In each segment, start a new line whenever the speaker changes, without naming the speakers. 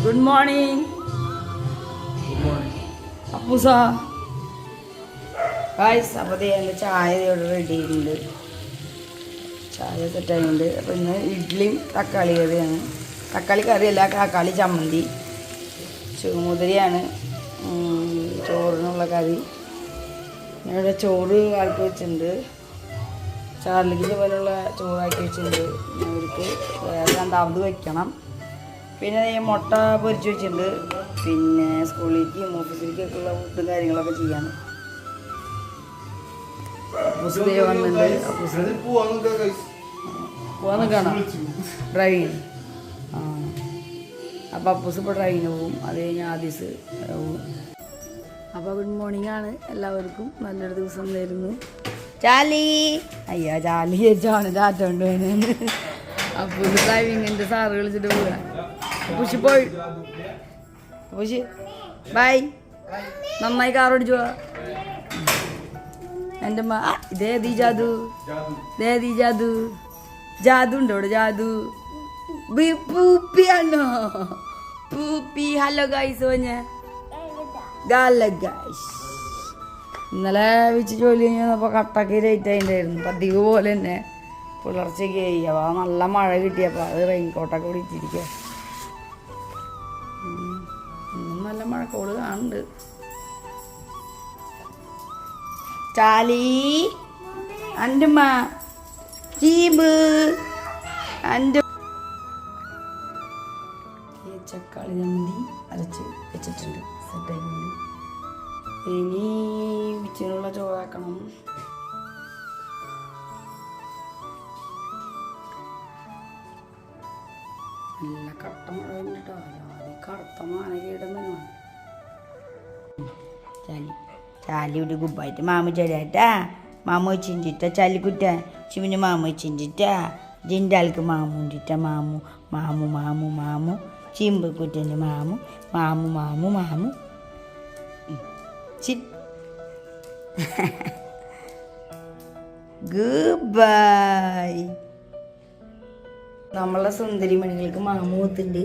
Good morning.
Good morning.
Appusa. Guys, അപ്പോൾ എൻ്റെ ചായ ഇവിടെ റെഡി ഉണ്ട്. ചായ സെറ്റായിട്ടുണ്ട്. അപ്പോൾ ഇന്ന് ഇഡ്ഡലിയും തക്കാളി കറിയാണ്. തക്കാളി കറിയല്ല, തക്കാളി ചമ്മന്തി. ചുമതിരിയാണ് ചോറിനുള്ള കറി. ഇവിടെ ചോറ് ആക്കി വെച്ചിട്ടുണ്ട്. ചാർലിക്ക് പോലുള്ള ചോറാക്കി വെച്ചിട്ടുണ്ട്. അവർക്ക് വേറെ രണ്ടാമത് വയ്ക്കണം. പിന്നെ ഈ മുട്ട പൊരിച്ച് വെച്ചിട്ടുണ്ട്. പിന്നെ സ്കൂളിലേക്കും ഓഫീസിലേക്കൊക്കെ ഉള്ള ഫുഡും കാര്യങ്ങളൊക്കെ ചെയ്യാണ്. വന്നിട്ടുണ്ട്. പോവാൻ നിൽക്കണം ഡ്രൈവിങ്. അപ്പോൾ അപ്പൂസ് ഇപ്പോൾ ഡ്രൈവിന് പോവും. അത് കഴിഞ്ഞ് ആദീസ് പോവും. അപ്പോൾ ഗുഡ് മോർണിംഗ് ആണ് എല്ലാവർക്കും. നല്ലൊരു ദിവസം നേരുന്നു. ചാലി അയ്യാ ചാലി ചേച്ചാണ് ചാറ്റോണ്ട് പോയത്. അപ്പൂസ് ഡ്രൈവിങ്ങിൻ്റെ സാറ് വിളിച്ചിട്ട് പോവുക. അപ്പൂശി പോയി. അപ്പൂശി ബൈ. നന്നായി കാർ ഓടിച്ചു പോവാ. എൻ്റെ അമ്മ ഇതേതീ ജാദു, ഇതേതീ ജാദു. ജാദു ഉണ്ടോ ഇവിടെ? ജാദു പൂപ്പിയാണോ? പൂപ്പി. ഹലോ ഗൈസ് പറഞ്ഞ ഗാല ഗൈസ്. ഇന്നലെ വെച്ച് ജോലി കഴിഞ്ഞപ്പോൾ കട്ടക്ക് ലേറ്റ് ആയിട്ടുണ്ടായിരുന്നു. പതിവ് പോലെ തന്നെ പുലർച്ചയ്ക്ക് ചെയ്യുക. അപ്പോൾ നല്ല മഴ കിട്ടിയപ്പോൾ അത് റെയിൻകോട്ടൊക്കെ പിടിച്ചിരിക്കുക. ഇന്നും നല്ല മഴക്കോട് കാണുന്നുണ്ട്. ചാലി എൻ്റെ അമ്മ ചീബ് എൻ്റെ തക്കാളി ചമ്മന്തി അരച്ച് വെച്ചിട്ടുണ്ട്. സെറ്റായിട്ടുണ്ട്. ഇനി ഉച്ചനുള്ള ചോറാക്കണം. നല്ല കട്ട മഴ കണ്ടിട്ടോ. ആദ്യം കറുത്ത മാനകയിടുന്ന ചാലി ചാലി ഇവിടെ ഗുബായിട്ട് മാമു ചെടിയാട്ടാ. മാമു വെച്ചിട്ടാ ചാലിക്കുറ്റ ചിമിന് മാമു വെച്ചിട്ടാ. ജിൻ്റെ ആൾക്ക് മാമു ഉണ്ടിട്ടാ. മാമു മാമു മാമു മാമു ചിമ്പക്കുറ്റൻ്റെ മാമു മാമു മാമു മാമു ചി ഗുഡ് ബൈ. നമ്മളെ സുന്ദരി മണികൾക്ക് മാമു ഒത്തുണ്ട്.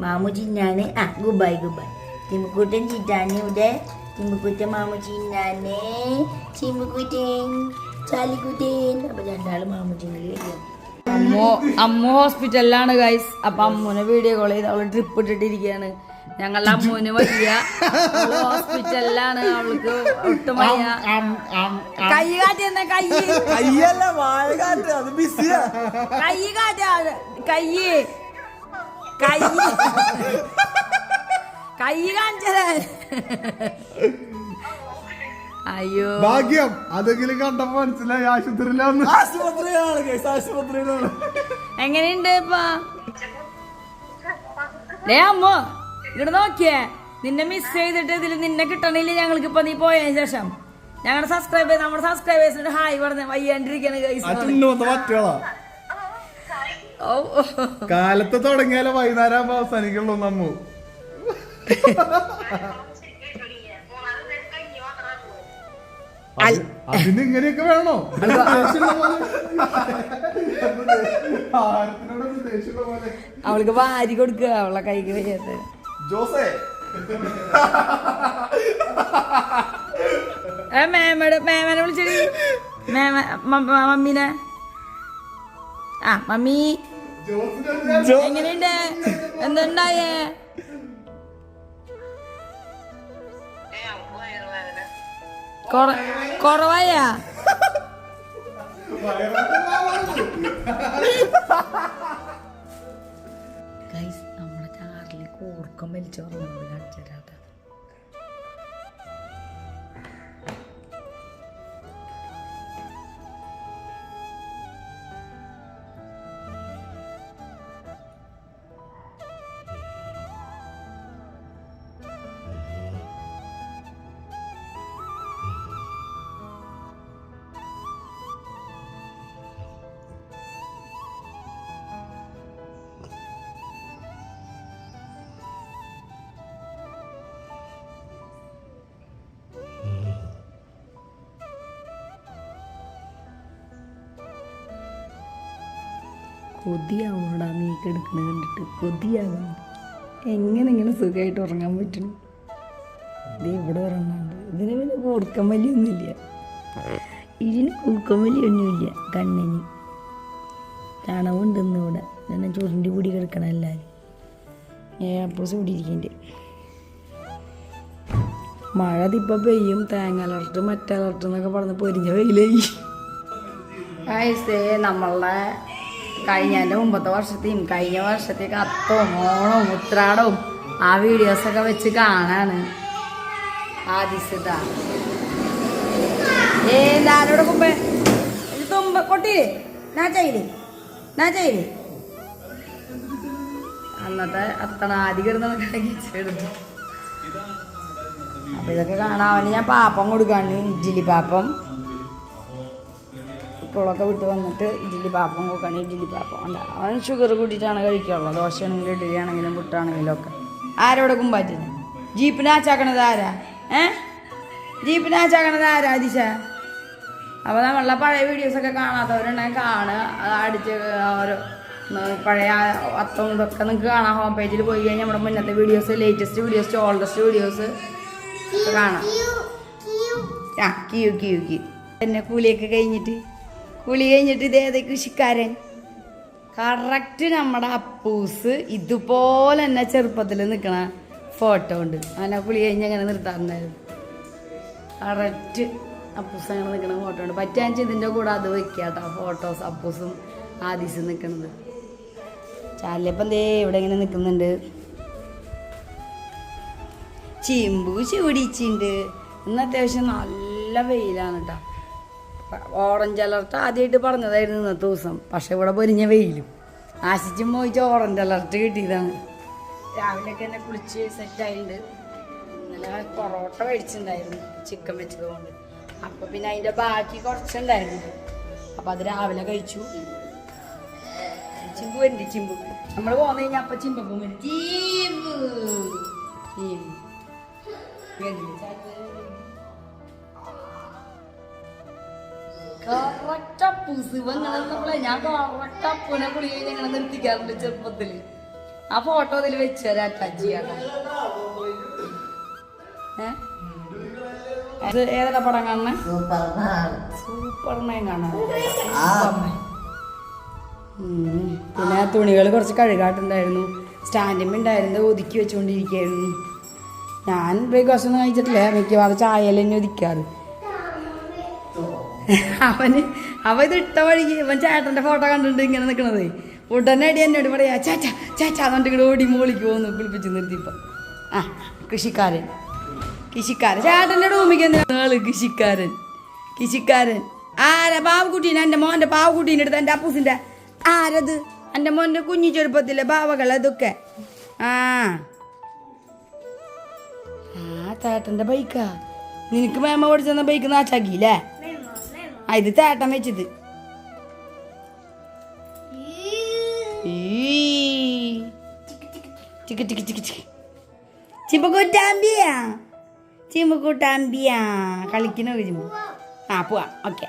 മാമു ചിന്നാന്. Good bye good bye. ചിമ്പക്കുട്ടൻ ചിറ്റാന് ഇവിടെ. ചിമ്പക്കുറ്റൻ മാമു ചിന്നാനെ. ചിമ്പക്കുറ്റൻ ചാലിക്കുറ്റൻ. അപ്പൊ രണ്ടാളും മാമു ചിന്നല്. അമ്മ ഹോസ്പിറ്റലിലാണ് ഗൈസ്. അപ്പൊ അമ്മൂനെ വീഡിയോ കോൾ ചെയ്ത് അവള് ട്രിപ്പ് ഇട്ടിട്ടിരിക്കുകയാണ്. ഞങ്ങളുടെ അമ്മൂന് വയ്യ, ഹോസ്പിറ്റലിലാണ്. അവൾക്ക് ഒട്ടും വയ്യ. കൈ കാട്ടിയെന്ന കൈ കൈ കാട്ടാ. കൈ കൈ കൈ കാണിച്ചത്. അയ്യോ
ഭാഗ്യം. അതെങ്കിലും കണ്ടപ്പോ മനസ്സിലായി ആശുപത്രിയിലാണ്.
എങ്ങനെയുണ്ട് ഇപ്പൊ? അമ്മ ഇവിടെ നോക്കിയേ. നിന്നെ മിസ് ചെയ്തിട്ട് ഇതിൽ നിന്നെ കിട്ടണില്ല ഞങ്ങൾക്ക്. ഇപ്പൊ നീ പോയതിനു ശേഷം ഞങ്ങളുടെ നമ്മുടെ സബ്സ്ക്രൈബേഴ്സിന് ഹായ് പറഞ്ഞ വയ്യാണ്ടിരിക്കാണ്.
കാലത്ത് തുടങ്ങിയാലോ വൈകുന്നേരം അവസാനിക്കുള്ളൂ. നമ്മു അതിന് ഇങ്ങനെയൊക്കെ വേണോ?
അവൾക്ക് വാരി കൊടുക്കുക. അവളെ കൈക്ക് വയ്യാത്ത
ജോസേ
മേമനെ വിളിച്ചടി. മമ്മീനെ. മമ്മി എങ്ങനെയുണ്ട്? എന്തുണ്ടായേ? കുറവായ? നമ്മുടെ ചാറിൽ കൂർക്കം വലിച്ചോറുന്നത് കാണിച്ചാട്ടാ. കൊതിയാവണോടാ നീ കിടക്കണ കണ്ടിട്ട് കൊതിയാകുന്നു. എങ്ങനെ സുഖമായിട്ട് ഉറങ്ങാൻ പറ്റണം. ഇത് ഇവിടെ ഉറങ്ങാണ്ട് ഇതിന് പിന്നെ കൂർക്കം വലിയൊന്നുമില്ല. ഇതിന് കൂർക്കം വലിയൊന്നുമില്ല. കണ്ണിന് ചാണകമുണ്ടെന്ന് ഇവിടെ ഞാൻ ചുരുണ്ടി കൂടി കിടക്കണം. എല്ലാവരും അപ്പൂസ് കൂടിയിരിക്കുന്നുണ്ട്. മഴ ഇതിപ്പോൾ പെയ്യും. തേങ്ങ അലർട്ട് മറ്റേ അലർട്ട് എന്നൊക്കെ പറഞ്ഞ് പൊരിഞ്ഞ വെയിലായി. നമ്മളുടെ കഴിഞ്ഞതിൻ്റെ മുമ്പത്തെ വർഷത്തെയും കഴിഞ്ഞ വർഷത്തേക്ക് അത്തവും ഓണവും ഉത്രാടവും ആ വീഡിയോസൊക്കെ വെച്ച് കാണാണ്. ആദിസിതാ ഏതാരോടെ കുമ്പേ തുമ്പ കൊട്ടിയില്ലേ നാ ചെയ്യില്ലേ അന്നത്തെ അത്തണ ആദ്യം കിടന്നെടുത്തു. അപ്പം ഇതൊക്കെ കാണാൻ അവന് ഞാൻ പാപ്പം കൊടുക്കാണ്. ഇഡ്ഡലി പാപ്പം കുട്ടികളൊക്കെ വിട്ട് വന്നിട്ട് ഇഡ്ഡലി പാപ്പം കൊടുക്കാണ്. ഇഡ്ഡലി പാപ്പം ഉണ്ട്. അവൻ ഷുഗർ കൂട്ടിയിട്ടാണ് കഴിക്കാറുള്ളത്. ദോശയാണെങ്കിലും ഇഡ്ഡലി ആണെങ്കിലും പുട്ടാണെങ്കിലും ഒക്കെ. ആരോടെ കുമ്പാറ്റിന് ജീപ്പിന് ആച്ചാക്കണത് ആരാ? ജീപ്പിന് ആച്ചാക്കണത് ആരാ ദിശ? അപ്പോൾ നമ്മളുടെ പഴയ വീഡിയോസൊക്കെ കാണാത്തവരുണ്ടെങ്കിൽ കാണുക. അത് അടിച്ച് ഓരോ പഴയ അത്തം ഇതൊക്കെ നിങ്ങൾക്ക് കാണാം. ഹോം പേജിൽ പോയി കഴിഞ്ഞാൽ നമ്മുടെ മുന്നത്തെ videos, latest videos, oldest videos കാണാം. ക്യൂ പിന്നെ കൂലിയൊക്കെ കഴിഞ്ഞിട്ട് ഇതേത് കൃഷിക്കാരൻ കറക്റ്റ് നമ്മുടെ അപ്പൂസ് ഇതുപോലെ തന്നെ ചെറുപ്പത്തിൽ നിൽക്കണ ഫോട്ടോ ഉണ്ട്. അങ്ങനെ കുളി കഴിഞ്ഞ് അങ്ങനെ നിർത്താറുണ്ടായിരുന്നു. കറക്റ്റ് അപ്പൂസ് അങ്ങനെ നിൽക്കണ ഫോട്ടോ ഉണ്ട്. പറ്റാന്ന് ഇതിൻ്റെ കൂടെ അത് വെക്കുക കേട്ടോ. ഫോട്ടോസ് അപ്പൂസും ആദിസും നിൽക്കണത്. ചാലിയപ്പം ദേ ഇവിടെ ഇങ്ങനെ നിൽക്കുന്നുണ്ട്. ചിമ്പു ചൂടിച്ചിട്ടുണ്ട്. ഇന്ന് അത്യാവശ്യം നല്ല വെയിലാണ് കേട്ടോ. ഓറഞ്ച് അലർട്ട് ആദ്യമായിട്ട് പറഞ്ഞതായിരുന്നു ഇന്നത്തെ ദിവസം. പക്ഷെ ഇവിടെ പൊരിഞ്ഞ വെയിലും. ആശിച്ചും പോയിച്ച് ഓറഞ്ച് അലർട്ട് കിട്ടിയതാണ്. രാവിലെയൊക്കെ എന്നെ കുളിച്ച് സെറ്റായിട്ടുണ്ട്. ഇന്നലെ പൊറോട്ട കഴിച്ചിട്ടുണ്ടായിരുന്നു ചിക്കൻ വെച്ചതുകൊണ്ട്. അപ്പം പിന്നെ അതിൻ്റെ ബാക്കി കുറച്ചുണ്ടായിരുന്നു. അപ്പം അത് രാവിലെ കഴിച്ചു. ചിമ്പു വരുന്നുണ്ട്. ചിമ്പു നമ്മൾ പോന്നു കഴിഞ്ഞാൽ അപ്പം ചിമ്പപ്പം വരും. കറക്റ്റ് അപ്പൂസ് നമ്മളെ ഞാൻ കറക്റ്റ് അപ്പൂനെ കുളി കഴിഞ്ഞ് ഇങ്ങനെ നിർത്തിക്കാറുണ്ട് ചെറുപ്പത്തില്. ആ ഫോട്ടോ അതിൽ വെച്ച് തരാം, അറ്റാച്ച് ചെയ്യാം. അത് ഏതൊക്കെ പടം കാണണേ? സൂപ്പർമാൻ കാണാൻ. പിന്നെ തുണികൾ കുറച്ച് കഴുകാട്ടുണ്ടായിരുന്നു. സ്റ്റാൻഡിങ് ഉണ്ടായിരുന്നു, ഒതുക്കി വെച്ചുകൊണ്ടിരിക്കുകയായിരുന്നു. ഞാൻ ബ്രേക്ക്ഫാസ്റ്റ് ഒന്നും കഴിച്ചിട്ടില്ല. മിക്കവാറും ചായയിൽ തന്നെ ഒതുക്കാറ്. അവൻ ഇത് ഇട്ട വഴിക്ക് ഇവൻ ചേട്ടൻ്റെ ഫോട്ടോ കണ്ടിട്ട് ഇങ്ങനെ നിൽക്കണത്. ഉടനെ അടി എന്നോട് പറയാ ചാച്ചാ ചാച്ചാ എന്നിട്ട് ഇങ്ങനെ ഓടി മോളിക്ക് പോകുന്നു കുളിപ്പിച്ച് നിർത്തിയപ്പോൾ. കൃഷിക്കാരൻ ചേട്ടൻ്റെ റൂമിക്ക് ആള് കൃഷിക്കാരൻ ആരാ? പാവക്കുട്ടീനെ, എൻ്റെ മോൻ്റെ പാവക്കുട്ടീൻ്റെ അടുത്ത് എൻ്റെ അപ്പൂസിൻ്റെ ആരത്? എൻ്റെ മോൻ്റെ കുഞ്ഞു ചെറുപ്പത്തിലെ ബാവകൾ അതൊക്കെ. ചേട്ടൻ്റെ ബൈക്കാ. നിനക്ക് മേമ ഓടിച്ചെന്ന ബൈക്ക് നാച്ചാക്കിയില്ലേ? ഇത് ചേട്ടൻ വെച്ചത്. ചിമ്പക്കൂട്ടാമ്പിയാ കളിക്കണോ ചിമ്പു? പോവാ. ഓക്കെ.